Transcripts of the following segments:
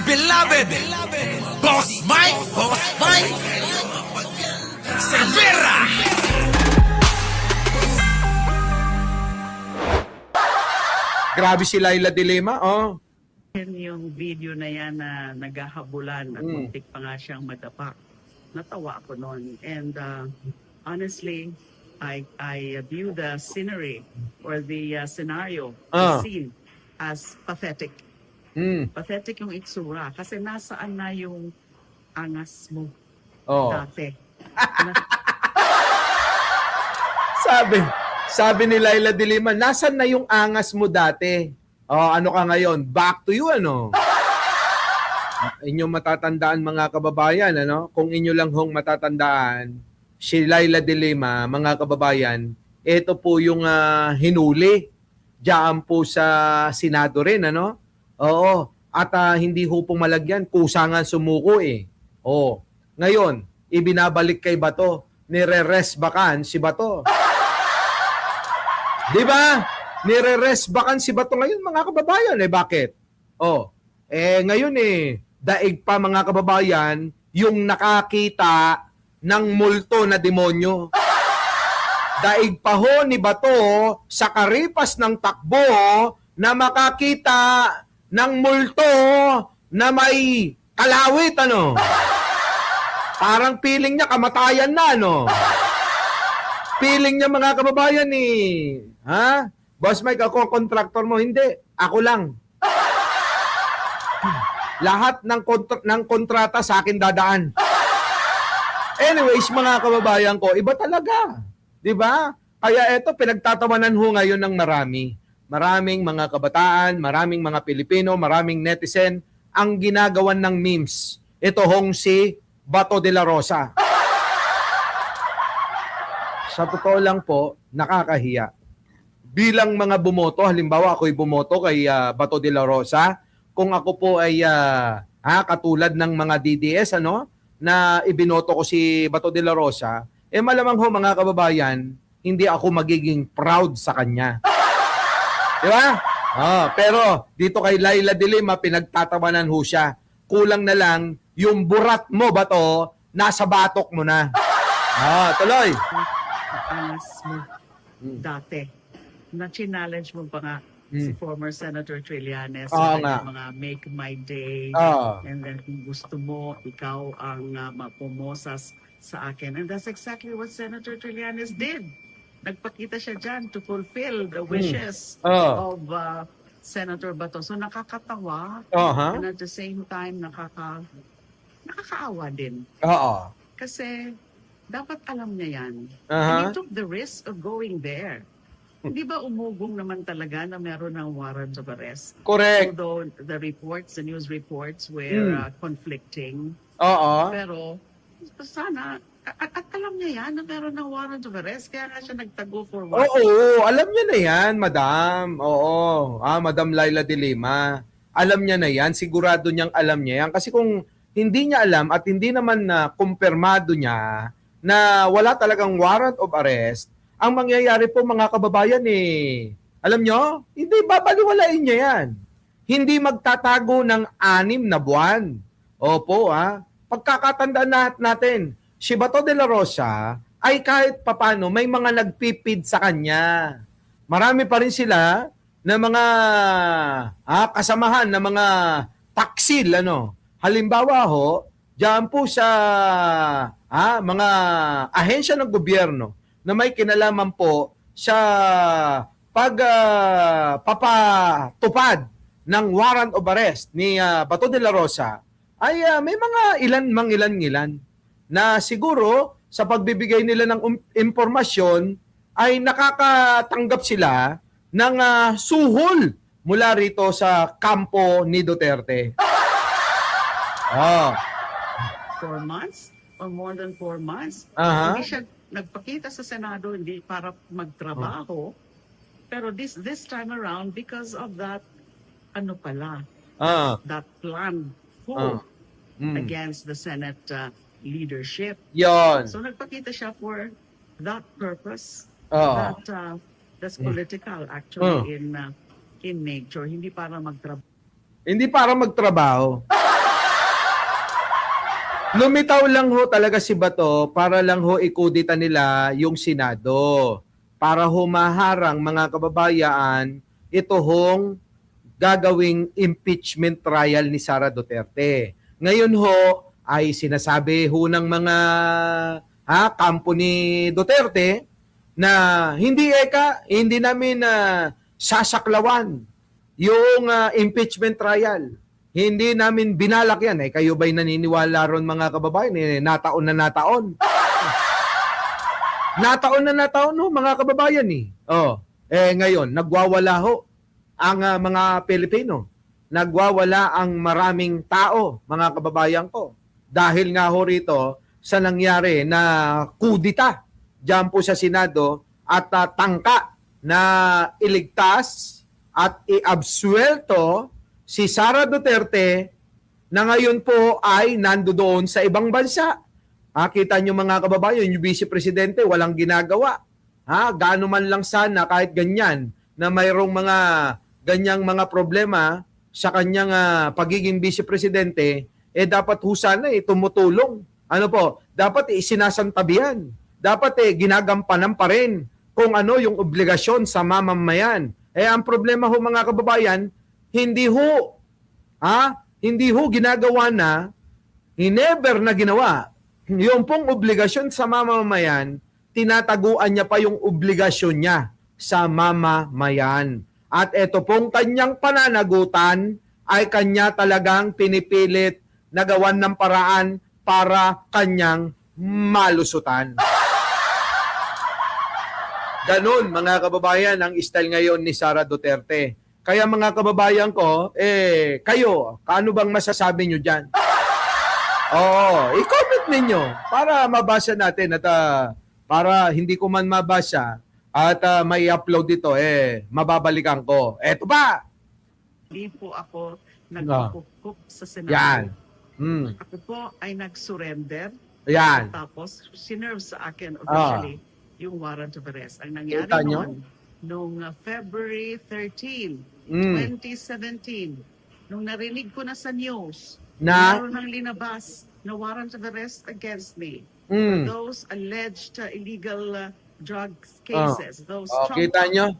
beloved Boss Mike Cervera. Grabe si Laila Dilema, oh. Yung video na yan na naghahabulan at muntik pa nga siyang madapak. Natawa ako noon. And honestly, I view the scenery or the scenario, the scene, as pathetic. Pathetic yung itsura. Kasi nasaan na yung angas mo dati. Sabi ni Laila Dilima, nasan na yung angas mo dati? Oh, ano ka ngayon? Back to you, ano? Inyong matatandaan, mga kababayan, ano? Kung inyo lang hong matatandaan, si Laila Dilima, mga kababayan, ito po yung hinuli diyan po sa Senado rin, ano? Oo. At hindi ho pong malagyan, kusangan sumuko eh. Oh. Ngayon, ibinabalik kay Bato, nire-res bakan si Bato. Di ba? Nire-res bakan si Bato ngayon, mga kababayan. Eh, bakit? Oh, ngayon daig pa, mga kababayan, yung nakakita ng multo na demonyo. Daig pa ho ni Bato sa karipas ng takbo na makakita ng multo na may kalawit, ano? Parang feeling niya kamatayan na, ano? Feeling niya, mga kababayan, ha? Boss Mike, ako ang contractor mo. Hindi, ako lang. Lahat ng kontrata sa akin dadaan. Anyways, mga kababayan ko, iba talaga. 'Di ba? Kaya eto, pinagtatawanan ho ngayon ng marami. Maraming mga kabataan, maraming mga Pilipino, maraming netizen ang ginagawan ng memes. Ito hong si Bato de la Rosa. Sa totoo lang po, nakakahiya. Bilang mga bumoto, halimbawa ako'y bumoto kay Bato de la Rosa, kung ako po ay katulad ng mga DDS, ano, na ibinoto ko si Bato de la Rosa, malamang ho, mga kababayan, hindi ako magiging proud sa kanya. Di ba? Pero dito kay Laila Dilima, pinagtatawanan ho siya. Kulang na lang yung burat mo, Bato, nasa batok mo na. Tuloy. Angas mo dati. Na-challenge mo pa nga si former Senator Trillanes sa mga Make My Day. And then kung gusto mo, ikaw ang mapumosas sa akin. And that's exactly what Senator Trillanes did. Nagpakita siya dyan to fulfill the wishes of Senator Bato. So nakakatawa and at the same time nakakaawa din. Kasi dapat alam niya yan. And he took the risk of going there. Hindi ba umugong naman talaga na meron ng warrant of arrest? Correct. Although the news reports were conflicting. Pero sana, at alam niya yan na meron ng warrant of arrest, kaya nga siya nagtago for warrant. Oo, alam niya na yan, madam. Oo, Madam Laila Dilima. Alam niya na yan, sigurado niyang alam niya yan. Kasi kung hindi niya alam at hindi naman na kumpirmado niya na wala talagang warrant of arrest, ang mangyayari po, mga kababayan, alam nyo, hindi babaliwalain niya yan. Hindi magtatago ng 6 na buwan. Opo, pagkakatandaan natin, si Bato de la Rosa ay kahit papano may mga nagpipid sa kanya. Marami pa rin sila na mga kasamahan na mga taksil, ano. Halimbawa ho, diyan po sa mga ahensya ng gobyerno na may kinalaman po sa pagpapatupad ng warrant of arrest ni Bato de la Rosa, ay may mga ilan na siguro sa pagbibigay nila ng impormasyon ay nakakatanggap sila ng suhol mula rito sa kampo ni Duterte. 4 months or more than 4 months. Hindi siya nagpakita sa Senado, hindi para magtrabaho. Pero this time around, because of that, that plan against the Senate leadership. Yon. So nagpakita siya for that purpose. That's political actually in nature, hindi para magtrabaho. Hindi para magtrabaho. Lumitaw lang ho talaga si Bato para lang ho ikudita nila yung Senado. Para humaharang mga kababayan, ito hong gagawing impeachment trial ni Sara Duterte. Ngayon ho ay sinasabi ho ng mga kampo ni Duterte na hindi namin sasaklawan yung impeachment trial. Hindi namin binalak yan. Kayo ba'y naniniwala ron mga kababayan? Nataon na nataon. Nataon na nataon ho, mga kababayan ngayon, nagwawala ho ang mga Pilipino. Nagwawala ang maraming tao, mga kababayan ko. Dahil nga ho rito sa nangyari na kudita diyan po sa Senado at tangka na iligtas at i-absuelto si Sara Duterte na ngayon po ay nandoon sa ibang bansa. Kita nyo mga kababayan, yung Vice Presidente walang ginagawa. Gaano man lang sana kahit ganyan na mayroong mga ganyang mga problema sa kanyang pagiging Vice Presidente, dapat ho sana tumutulong. Ano po? Dapat isinasantabihan. Dapat ginagampanan pa rin kung ano yung obligasyon sa mamamayan. Ang problema ho mga kababayan, hindi ho ginagawa na, never na ginawa. Yung pong obligasyon sa mamamayan, tinataguan niya pa yung obligasyon niya sa mamamayan. At ito pong kanyang pananagutan ay kanya talagang pinipilit na gawan ng paraan para kanyang malusutan. Ganun mga kababayan ang style ngayon ni Sara Duterte. Kaya mga kababayan ko, kayo, ano bang masasabi nyo dyan? I-comment ninyo para mabasa natin at para hindi ko man mabasa at may upload dito, mababalikan ko. Eto ba? Hindi po ako nagkukup sa Senado. Yan. Ako po ay nag-surrender. Yan. Tapos, sinerve sa akin officially yung warrant of arrest. Ang nangyari noong February 13, 2017, nung narinig ko na sa news, meron nang linabas na warrant of arrest against me. For those alleged illegal drugs cases. Kita nyo?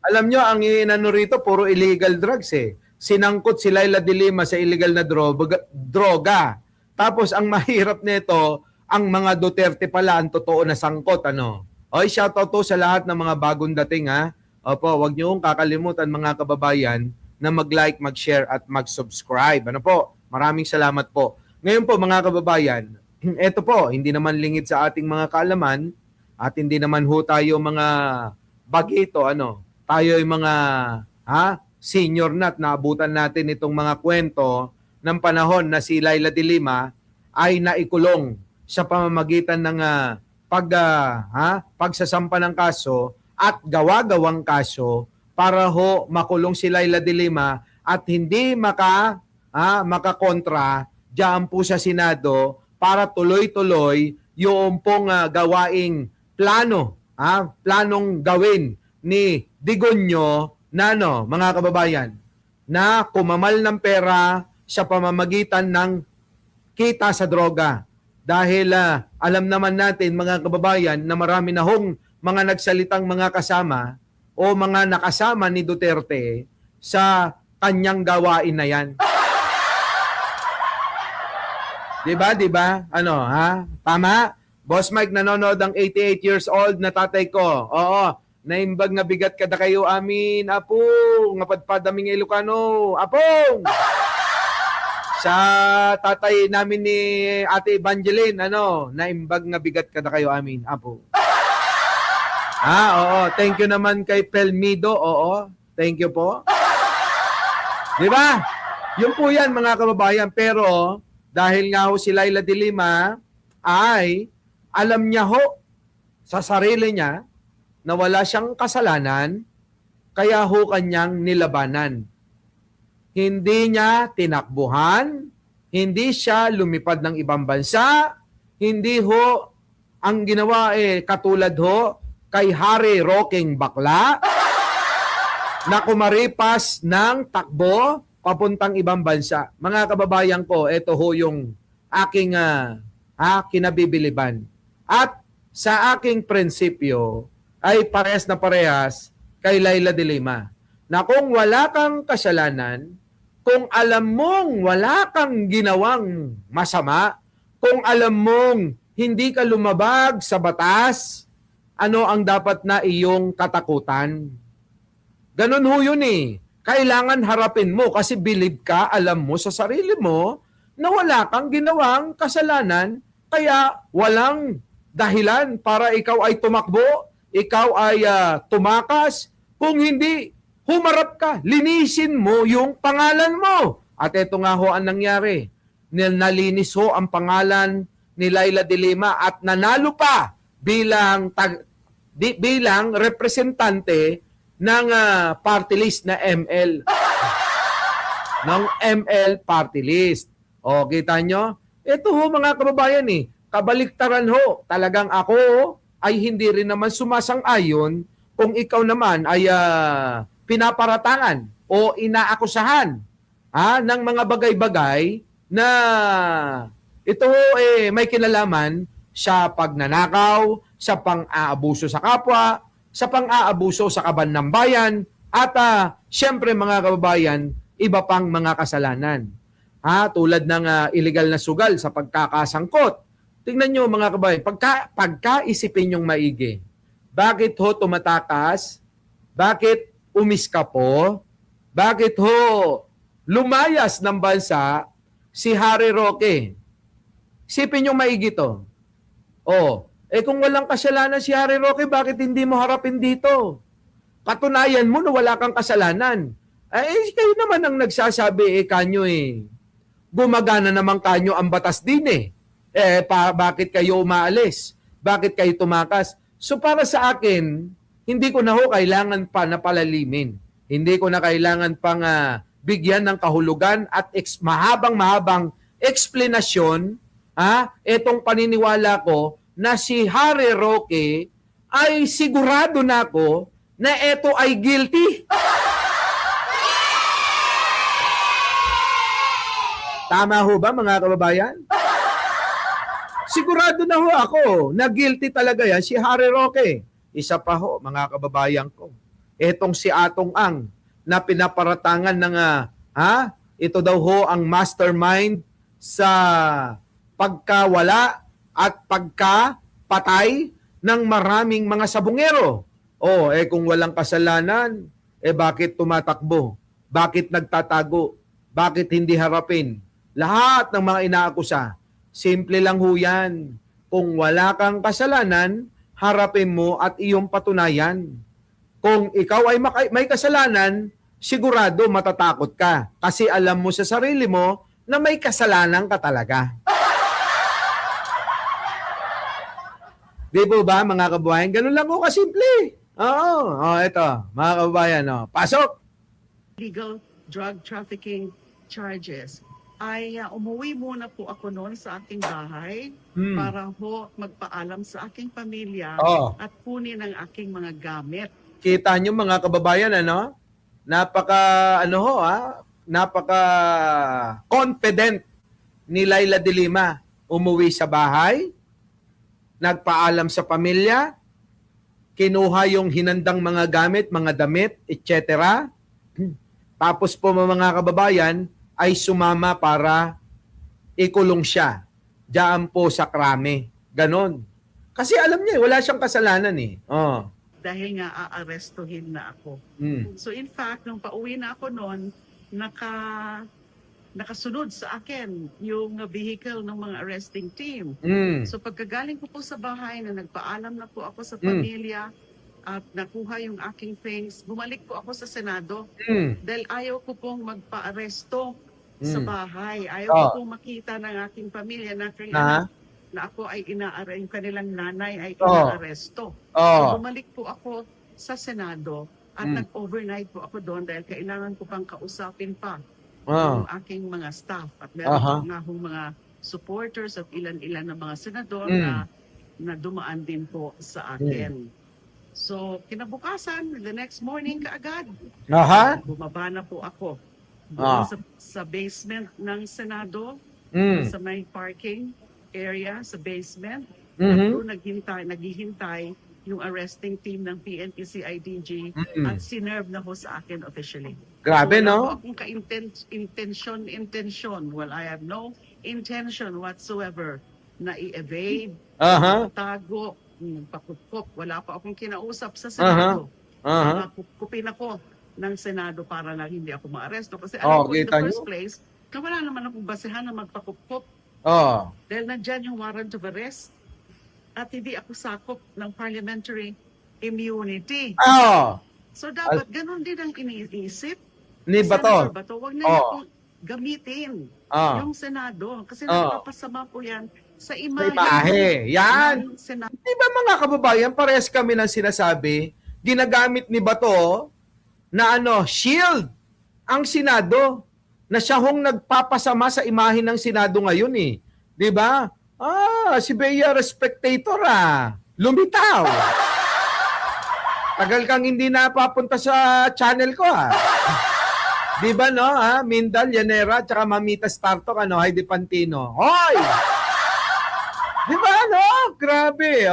Alam nyo, ang inano rito, puro illegal drugs Sinangkot si Laila de Lima sa illegal na droga. Tapos ang mahirap nito, ang mga Duterte pala ang totoo na sangkot. Shoutout to sa lahat ng mga bagong dating Opo, wag niyo kakalimutan mga kababayan na mag-like, mag-share at mag-subscribe. Maraming salamat po. Ngayon po mga kababayan, eto po, hindi naman lingid sa ating mga kaalaman at hindi naman ho tayo mga bagito, Tayo ay mga senior na at naabutan natin itong mga kwento ng panahon na si Laila de Lima ay naikulong sa pamamagitan ng pagsasampa ng kaso at gawa-gawang kaso para ho makulong si Laila de Lima at hindi makakontra diyan po sa Senado para tuloy-tuloy yung pong gawaing planong gawin ni Digonyo na mga kababayan, na kumamal ng pera sa pamamagitan ng kita sa droga. Dahil alam naman natin mga kababayan na marami na hong mga nagsalitang mga kasama o mga nakasama ni Duterte sa kanyang gawain na yan. Diba? Tama? Boss Mike, nanonood ang 88 years old na tatay ko. Oo. Naimbag nga bigat kada kayo amin, apong, ngapadpadaming Ilocano, apong! Sa tatay namin ni Ate Evangeline, naimbag nga bigat kada kayo amin, apong. Oo, thank you naman kay Pelmido, thank you po. Di ba? Yun po yan mga kababayan, pero dahil nga ho si Laila de Lima ay alam niya ho sa sarili niya na wala siyang kasalanan, kaya ho kanyang nilabanan. Hindi niya tinakbuhan, hindi siya lumipad ng ibang bansa, hindi ho ang ginawa katulad ho kay Harry Roqueng Bakla na kumaripas ng takbo papuntang ibang bansa. Mga kababayan ko, ito ho yung aking kinabibiliban. At sa aking prinsipyo ay parehas na parehas kay Laila de Lima na kung wala kang kasalanan, kung alam mong wala kang ginawang masama, kung alam mong hindi ka lumabag sa batas, ano ang dapat na iyong katakutan? Ganun ho yun eh. Kailangan harapin mo kasi believe ka, alam mo sa sarili mo na wala kang ginawang kasalanan, kaya walang dahilan para ikaw ay tumakbo, ikaw ay tumakas. Kung hindi, humarap ka, linisin mo yung pangalan mo. At ito nga ho ang nangyari. Nalinis ho ang pangalan ni Laila de Lima at nanalo pa bilang representante ng party list na ML. Ng ML party list. O, kita nyo? Ito ho mga kababayan eh. Kabaliktaran ho. Talagang ako ay hindi rin naman sumasang-ayon kung ikaw naman ay pinaparatangan o inaakusahan ng mga bagay-bagay na ito may kinalaman sa pagnanakaw, sa pang-aabuso sa kapwa, sa pang-aabuso sa kaban ng bayan, at siyempre mga kababayan, iba pang mga kasalanan. Tulad ng illegal na sugal sa pagkakasangkot. Tingnan nyo mga kababayan, pagkaisipin yung maigi. Bakit ho tumatakas? Bakit umiska po? Bakit ho lumayas ng bansa si Harry Roque? Isipin yung maigi to. Kung walang kasalanan si Harry Roque, bakit hindi mo harapin dito? Katunayan mo na wala kang kasalanan. Kayo naman ang nagsasabi, kanyo gumagana naman kanyo ang batas din bakit kayo umaalis? Bakit kayo tumakas? So para sa akin, hindi ko na ho kailangan pa na palalimin. Hindi ko na kailangan pang bigyan ng kahulugan at mahabang eksplenasyon etong paniniwala ko na si Harry Roque ay sigurado na ako na ito ay guilty. Tama ho ba mga kababayan? Sigurado na ho ako na guilty talaga yan si Harry Roque. Isa pa ho mga kababayan ko. Etong si Atong Ang na pinaparatangan ng ito daw ho ang mastermind sa pagkawala at pagkapatay ng maraming mga sabungero. Kung walang kasalanan, bakit tumatakbo? Bakit nagtatago? Bakit hindi harapin? Lahat ng mga inaakusa, simple lang ho yan. Kung wala kang kasalanan, harapin mo at iyong patunayan. Kung ikaw ay may kasalanan, sigurado matatakot ka. Kasi alam mo sa sarili mo na may kasalanan ka talaga. Di po ba mga kababayan? Ganun lang ho kasimple. Ito, mga kababayan, pasok! Legal drug trafficking charges. Ay umuwi muna po ako noon sa aking bahay para ho magpaalam sa aking pamilya at kunin ang aking mga gamit. Kita nyo mga kababayan, napaka confident ni Laila de Lima. Umuwi sa bahay, nagpaalam sa pamilya, kinuha yung hinandang mga gamit, mga damit, etc. Tapos po mga kababayan, ay sumama para ikulong siya. Diyan po sa krame. Ganon. Kasi alam niya, wala siyang kasalanan Dahil nga aarestuhin na ako. So in fact, nung pauwi na ako noon, nakasunod sa akin yung vehicle ng mga arresting team. So pagkagaling ko po sa bahay na nagpaalam na po ako sa pamilya at nakuha yung aking things, bumalik po ako sa Senado dahil ayaw ko pong magpa-aresto sa bahay. Ayaw ko pong makita ng aking pamilya na ako ay yung kanilang nanay ay inaaresto. So bumalik po ako sa Senado at nag-overnight po ako doon dahil kailangan ko pang kausapin pa yung aking mga staff. At meron po nga hong mga supporters at ilan-ilan na mga senador na dumaan din po sa akin. So, kinabukasan, the next morning kaagad, bumaba na po ako doon sa basement ng Senado sa may parking area, sa basement. Mhm. Doon naghihintay yung arresting team ng PNP CIDG at sinerve na ho sa akin officially. Grabe, Wala no? po akong intention. Well, I have no intention whatsoever na i-evade, Aha. tago, pakupkop. Wala pa akong kinausap sa Senado. Aha. Kupin ako ng Senado para lang hindi ako maaresto. Kasi Oh, alam ko in the kita first nyo? place, na wala naman akong basehan na magpakupkop Oh. dahil nandyan yung warrant of arrest at hindi ako sakop ng parliamentary immunity. Oh. So dapat ganun din ang iniisip Ni Bato. Senator Bato. Huwag na niya akong gamitin yung Senado kasi napapasama po yan sa imahe. Imahe. Yan. ng Senado. Di ba mga kababayan, parehas kami ng sinasabi, ginagamit ni Bato na shield ang Senado na siya hong nagpapasama sa imahe ng Senado ngayon eh. Di ba? Si Bea Respectator lumitaw. Tagal kang hindi napapunta sa channel ko Di ba no Mindal, Llanera, tsaka Mamita Startok, Heidi Pantino. Hoy! Di ba Grabe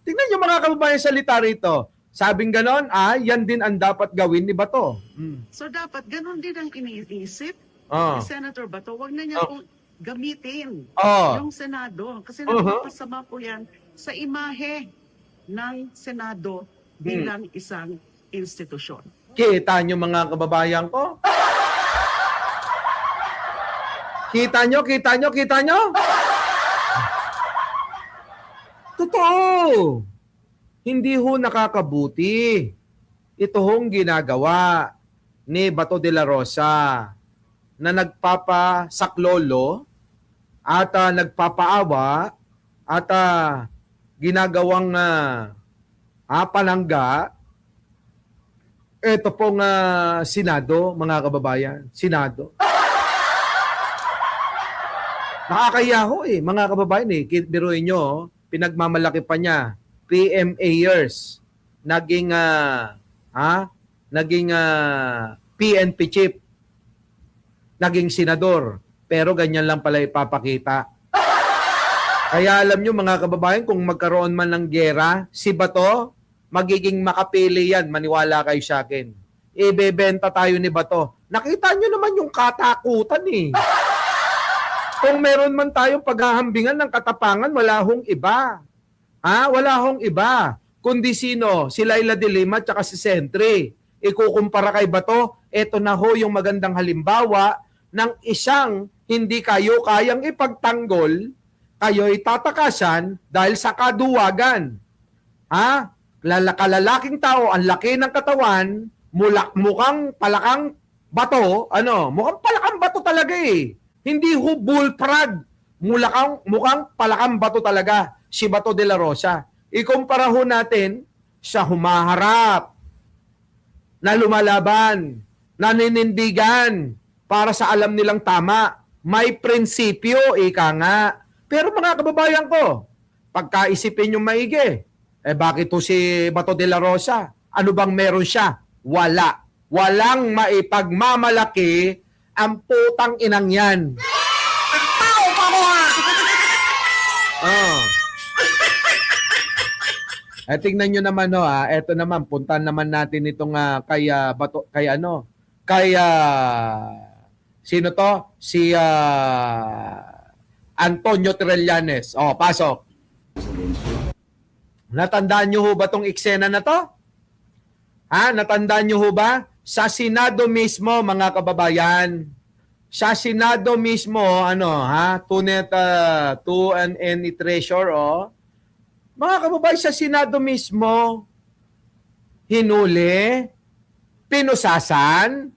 Tingnan nyo mga kababayan salita rito. Sabing ganon, yan din ang dapat gawin ni Bato. So dapat ganun din ang iniisip Oh. ni Senator Bato. Huwag na niya akong gamitin yung Senado kasi napapasama po yan sa imahe ng Senado bilang isang institusyon. Kita nyo mga kababayan ko? Kita nyo? Totoo. Hindi ho nakakabuti. Ito hong ginagawa ni Bato de la Rosa na nagpapasaklolo at nagpapaawa at ginagawang palangga. Ito pong Senado, mga kababayan. Senado. Nakakahiya ho mga kababayan Biruin nyo, pinagmamalaki pa niya. PMAers. Naging PNP chief. Naging senador. Pero ganyan lang pala ipapakita. Kaya alam nyo mga kababayan, kung magkaroon man ng gera, si Bato, magiging makapili yan. Maniwala kayo sa akin. Ibebenta tayo ni Bato. Nakita nyo naman yung katakutan Kung meron man tayong paghahambingan ng katapangan, wala hong iba. Wala hong iba. Kundi sino? Si Laila de Lima at si Sentry. Ikukumpara kay Bato, eto na ho yung magandang halimbawa ng isang hindi kayo kayang ipagtanggol, kayo'y tatakasan dahil sa kaduwagan. Kalalaking tao, ang laki ng katawan, mukhang palakang bato, mukhang palakang bato talaga Hindi ho bullfrog, mukhang palakang bato talaga si Bato de la Rosa. Ikumpara ho natin sa humaharap, na lumalaban, naninindigan para sa alam nilang tama. May prinsipyo, ika nga. Pero mga kababayan ko, pagkaisipin yung maigi, bakit to si Bato de la Rosa? Ano bang meron siya? Wala. Walang maipagmamalaki ang putang inang yan. Tao pa mo Tingnan nyo naman eto naman puntan naman natin itong kay Bato sino to? Si Antonio Trillanes. Pasok. Natandaan nyo ho ba tong eksena na to? Natandaan nyo ho ba? Sa Senado mismo, mga kababayan. Sa Senado mismo, to any treasure, Mga kababayan, sa Senado mismo, hinuli, pinusasan,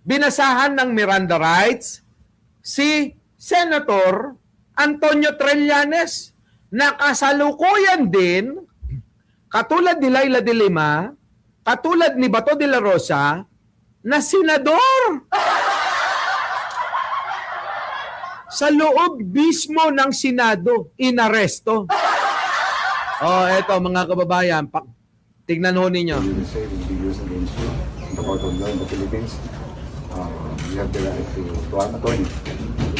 binasahan ng Miranda rights, si Senator Antonio Trillanes, na kasalukuyan din, katulad ni Laila de Lima, katulad ni Bato de la Rosa, na senador. Sa loob mismo ng Senado, inaresto. Eto mga kababayan, tignan ho ninyo. You say will be used against you in the court of law in the Philippines. You have the right to an attorney.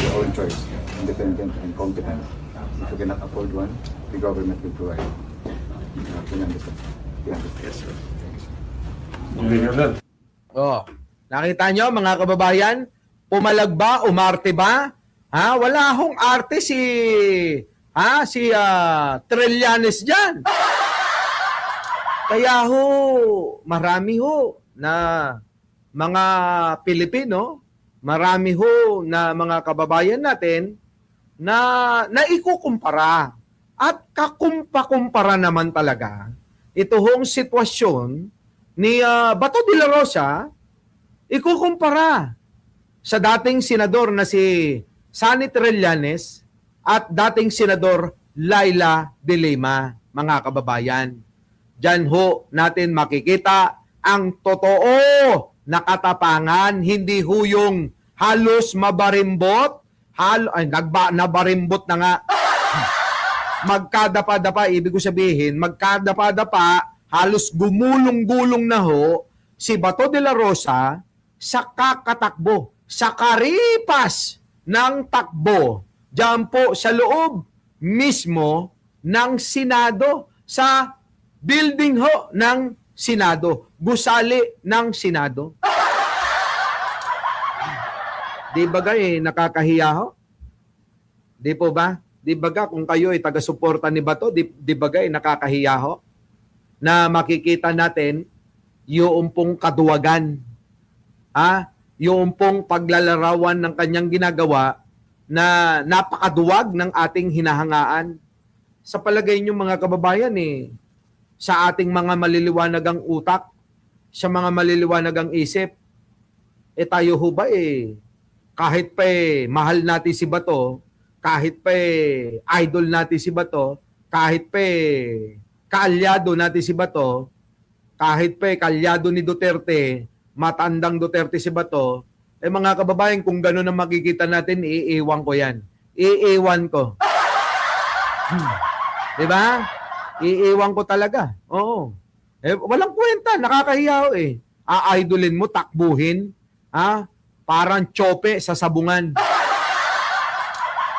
your own choice, independent and competent. If you cannot afford one, the government will provide. Can you understand? Can you understand? Yes, sir. Oh, nakita nyo mga kababayan? Pumalag ba? Umarte ba? Ha? Wala hong arte si Trillanes dyan. Kaya ho, marami ho na mga Pilipino, marami ho na mga kababayan natin na naikukumpara at kakumpa-kumpara naman talaga ito hong sitwasyon ni Bato de la Rosa, ikukumpara sa dating senador na si Sonny Trillanes at dating senador Laila de Lima, mga kababayan. Diyan ho natin makikita ang totoo na katapangan, hindi ho yung halos mabarimbot, nabarimbot na nga. Magkadapa-dapa, ibig ko sabihin, magkadapa-dapa, halos gumulong-gulong na ho si Bato de la Rosa sa kakatakbo, sa karipas ng takbo, diyan po sa loob mismo ng Senado, sa building ho ng Senado, gusali ng Senado. Di ba nakakahiya ho? Di po ba? Di ba kung kayo ay taga-suporta ni Bato, di ba nakakahiya ho? Na makikita natin yung pong kaduwagan, yung pong paglalarawan ng kanyang ginagawa na napakaduwag ng ating hinahangaan. Sa palagay niyo mga kababayan sa ating mga maliliwanag ang utak, sa mga maliliwanag ang isip, tayo ho ba kahit pa mahal natin si Bato, kahit pa idol natin si Bato, kahit pa kaalyado natin si Bato, kahit pa kaalyado ni Duterte, matandang Duterte si Bato, mga kababayan, kung gano'n ang makikita natin, iiwan ko yan. Iiwan ko. Diba? Iiwan ko talaga. Oo. Walang kwenta, nakakahiya ho Aidolin mo, takbuhin, parang tsope sa sabungan.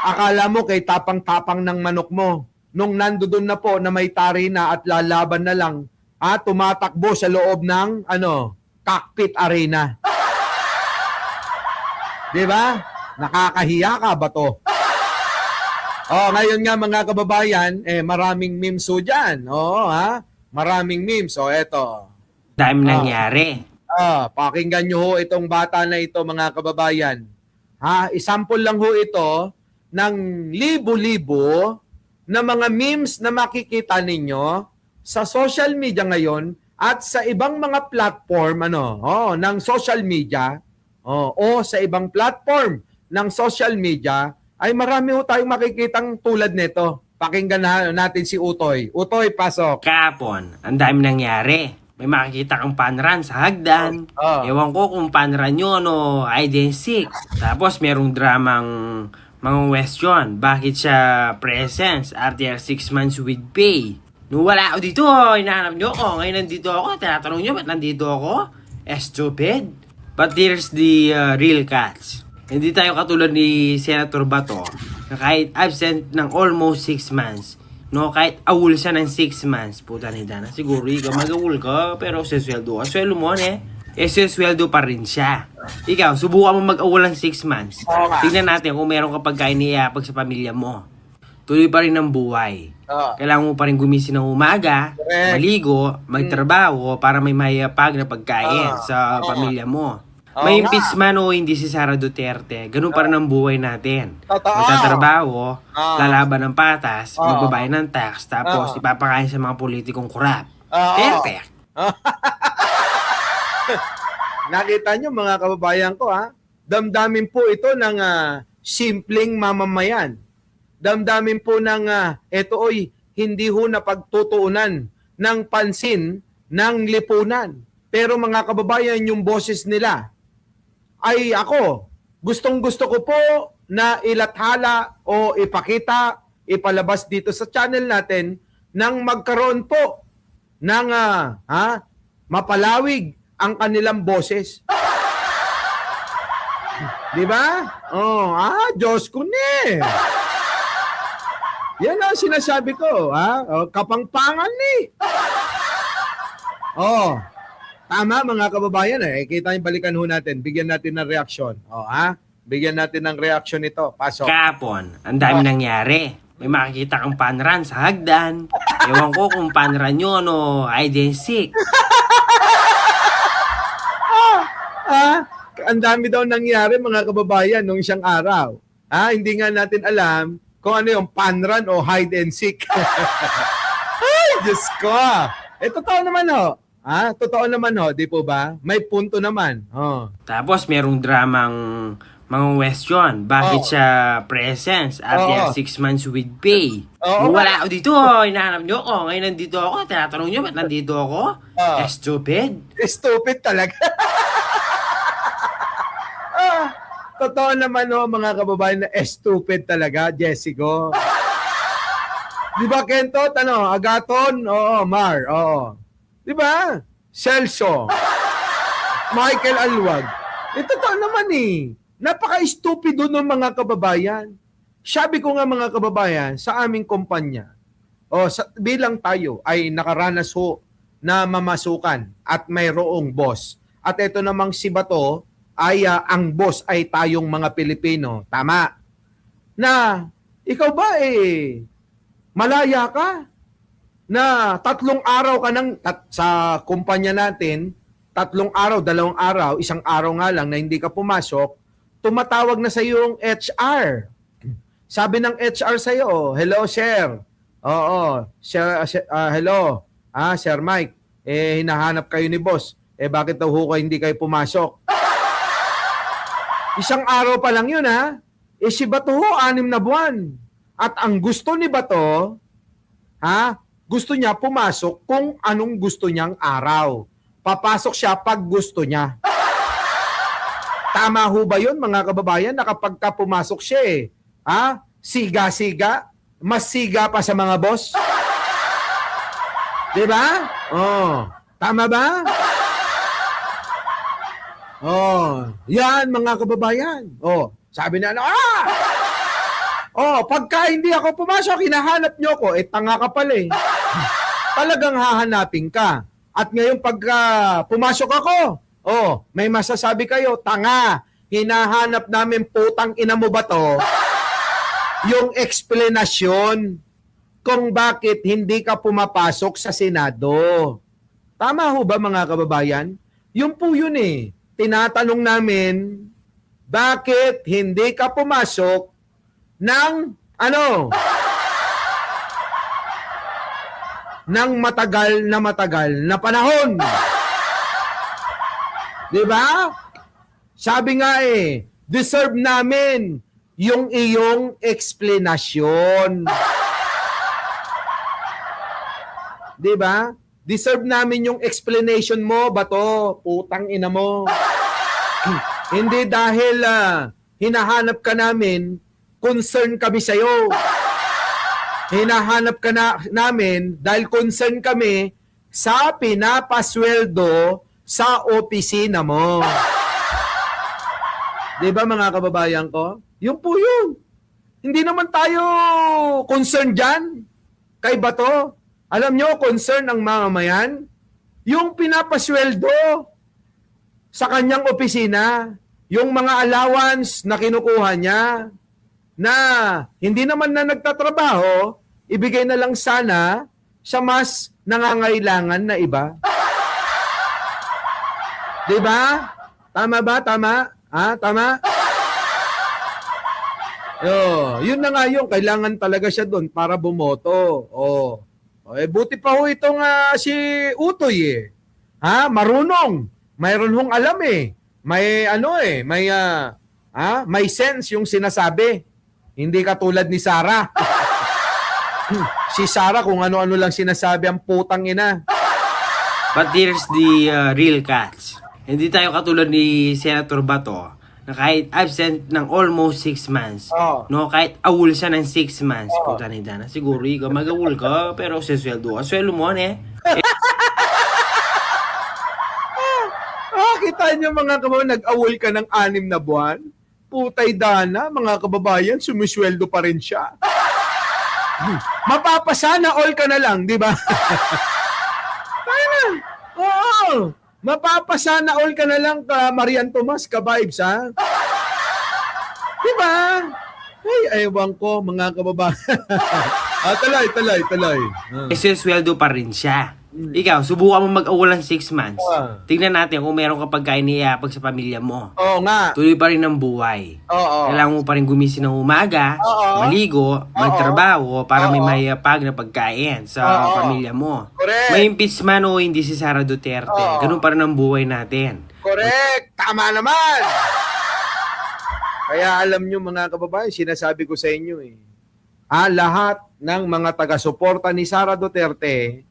Akala mo kay tapang-tapang ng manok mo. Nung nandoon na po na may tari na at lalaban na lang, tumatakbo sa loob ng cockpit arena. Di ba? Nakakahiya ka ba to? Ngayon nga mga kababayan, maraming memes ho dyan. Maraming memes. Eto. Dami nangyari. Pakinggan nyo ho itong bata na ito mga kababayan. Isample lang ho ito ng libo-libo na mga memes na makikita ninyo sa social media ngayon at sa ibang mga platform ng social media o sa ibang platform ng social media ay marami ho tayong makikitang tulad nito. Pakinggan natin si Utoy. Utoy, pasok. Kahapon, ang dami nangyari. May makikita kang panran sa hagdan. Ewan ko kung panran yun o hide and seek. Tapos merong dramang mga question. Bakit siya presence after 6 months with pay? Nung wala ako dito, hinahanap nyo ako. Ngayon nandito ako. Tinatanong nyo, ba't nandito ako? Stupid. But here's the real catch. Hindi tayo katulad ni Senator Bato na kahit absent ng almost 6 months, kahit awul siya ng 6 months, puta ni Dana, siguro ikaw mag-awul ka, pero sesweldo ka. Sweldo mo, sesweldo pa rin siya. Ikaw, subukan mo mag-awul ng 6 months. Tingnan natin kung meron ka pagkain iapag sa pamilya mo. Tuloy pa rin ang buhay. Kailangan mo pa rin gumising ng umaga, maligo, magtrabaho para may mayapag na pagkain sa pamilya mo. May impeachment o hindi si Sara Duterte, ganun pa rin ang buhay natin. Magtatrabaho, lalaban ng patas, magbabayad ng tax, tapos ipapakain sa mga politikong kurap. Perfect! Nakita nyo mga kababayan ko damdamin po ito ng simpleng mamamayan. Damdamin po ng hindi ho na pagtutuunan ng pansin ng lipunan. Pero mga kababayan, yung boses nila ay ako, gustong-gusto ko po na ilathala o ipakita, ipalabas dito sa channel natin nang magkaroon po ng mapalawig ang kanilang boses. Di ba? Oh, Diyos ko ni. Yan ang sinasabi ko, kapangpangan ni. Oh, tama mga kababayan kita yung balikan ho natin. Bigyan natin ng reaksyon. Bigyan natin ng reaksyon ito. Pasok. Kahapon, ang dami nangyari. May makikita kang panran sa hagdan. Ewan ko kung panran yun o hide and seek. Ang dami daw nangyari mga kababayan nung isang araw. Hindi nga natin alam kung ano yung panran o hide and seek. Ay, Diyos ko. Totoo naman ho. Totoo naman ho, di po ba? May punto naman. Tapos merong dramang mga question. Bakit siya presence after 6 months with pay? Wala ako dito. Hinahanap nyo ako. Ngayon nandito ako. Tinatanong nyo, ba't nandito ako? Stupid. Stupid talaga. Totoo naman mga kababayan na stupid talaga, Jessico. Di ba, Kento? Agaton? Oo, Mar. Oo. Di ba? Celso. Michael Alwag. Totoo naman Napaka-stupido ng mga kababayan. Sabi ko nga mga kababayan, sa aming kumpanya, bilang tayo ay nakaranas na mamasukan at mayroong boss. At ito namang si Bato, ay ang boss ay tayong mga Pilipino. Tama. Na ikaw ba malaya ka na 3 araw ka sa kumpanya natin, 3 araw, 2 araw, 1 araw nga lang na hindi ka pumasok, tumatawag na sa iyo yung HR. Sabi ng HR sa iyo, hello sir. Oo, sir, hello. Sir Mike, hinahanap kayo ni boss. Bakit daw hindi kayo pumasok? 1 araw pa lang yun si Bato 6 na buwan. At ang gusto ni Bato, gusto niya pumasok kung anong gusto niyang araw. Papasok siya pag gusto niya. Tama ho ba yun mga kababayan na kapag ka pumasok siya siga-siga, mas siga pa sa mga boss? Diba? Tama ba? Yan mga kababayan. Sabi na pagka hindi ako pumasok, hinahanap nyo ko, tanga ka pala Talagang hahanapin ka. At ngayon pagka pumasok ako, may masasabi kayo, tanga, hinahanap namin putang ina mo ba to? Yung explanation kung bakit hindi ka pumapasok sa Senado. Tama ho ba mga kababayan? Yun po yun Tinatanong namin, bakit hindi ka pumasok ng ng matagal na panahon. Di ba? Sabi nga deserve namin yung iyong explanation. Di ba? Deserve namin yung explanation mo, Bato. Putang ina mo. Hindi dahil hinahanap ka namin, concern kami sa'yo. Hinahanap ka namin dahil concern kami sa pinapasweldo sa opisina mo. Di ba mga kababayan ko? Yun po yun. Hindi naman tayo concern dyan kay Bato. Alam nyo, concern ng mamamayan, yung pinapasweldo sa kanyang opisina, yung mga allowance na kinukuha niya, na hindi naman na nagtatrabaho, ibigay na lang sana sa mas nangangailangan na iba. Diba? Tama ba? Tama? Tama? Yun na nga yung kailangan talaga siya doon para bumoto. Buti pa ho itong si Utoy marunong. Mayroon hong alam May may sense yung sinasabi. Hindi katulad ni Sara. Si Sara kung ano-ano lang sinasabi ang putang ina. But here's the real catch. Hindi tayo katulad ni Senator Bato na kahit absent ng almost 6 months, kahit awol siya ng 6 months, puta na dana, siguro ikaw mag-awol ka, pero sesweldo ka, sweldo mo Kita niyo mga kababayan, nag-awol ka ng 6 na buwan? Putay dana, mga kababayan, sumisweldo pa rin siya. Mapapasana all ka na lang, di ba? Kaya na. Oo. Mapapasana all ka na lang ka Marian Tomas, ka-vibes, ha? Di ba? Ay, ewan ko, mga kababayan. Talay. Sweldo pa rin siya. Ikaw, subukan mo mag-awalan 6 months. Tignan natin kung meron ka pagkain niyayapag sa pamilya mo. Oo nga. Tuloy pa rin ang buhay. Oo. Kailangan mo pa rin gumising ng umaga, maligo, magtrabaho para may mayapag na pagkain sa pamilya mo. Correct. May impeach man o hindi si Sara Duterte, ganun pa rin ang buhay natin. Correct. Tama naman. Kaya alam nyo mga kababayan, sinasabi ko sa inyo lahat ng mga taga-suporta ni Sara Duterte,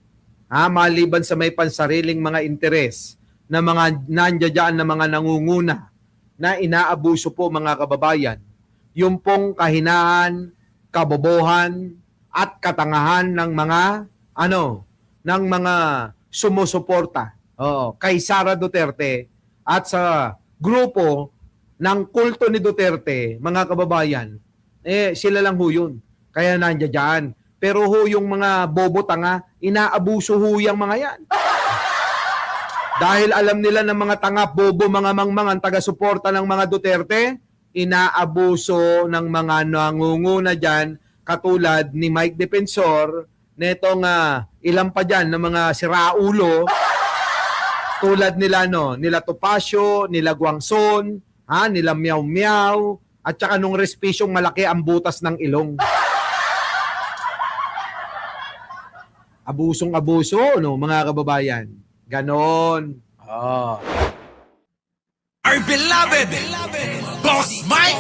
maliban sa may pansariling mga interes na mga nandiyan na mga nangunguna na inaabuso po mga kababayan, yung pong kahinaan, kabobohan at katangahan ng mga ng mga sumusuporta kay Sara Duterte at sa grupo ng kulto ni Duterte, mga kababayan, sila lang ho yun. Kaya nandiyan. Pero ho yung mga bobo tanga, inaabuso ho yung mga yan. Dahil alam nila ng mga tanga, bobo, mga mangmang, ang taga-suporta ng mga Duterte, inaabuso ng mga nangunguna dyan, katulad ni Mike Defensor, netong ilang pa dyan ng mga siraulo, tulad nila, nila Topacio, nila Guangson, nila Miao Miao, at saka nung respisyong malaki ang butas ng ilong. Abusong-abuso, mga kababayan. Ganon. Our beloved Boss Mike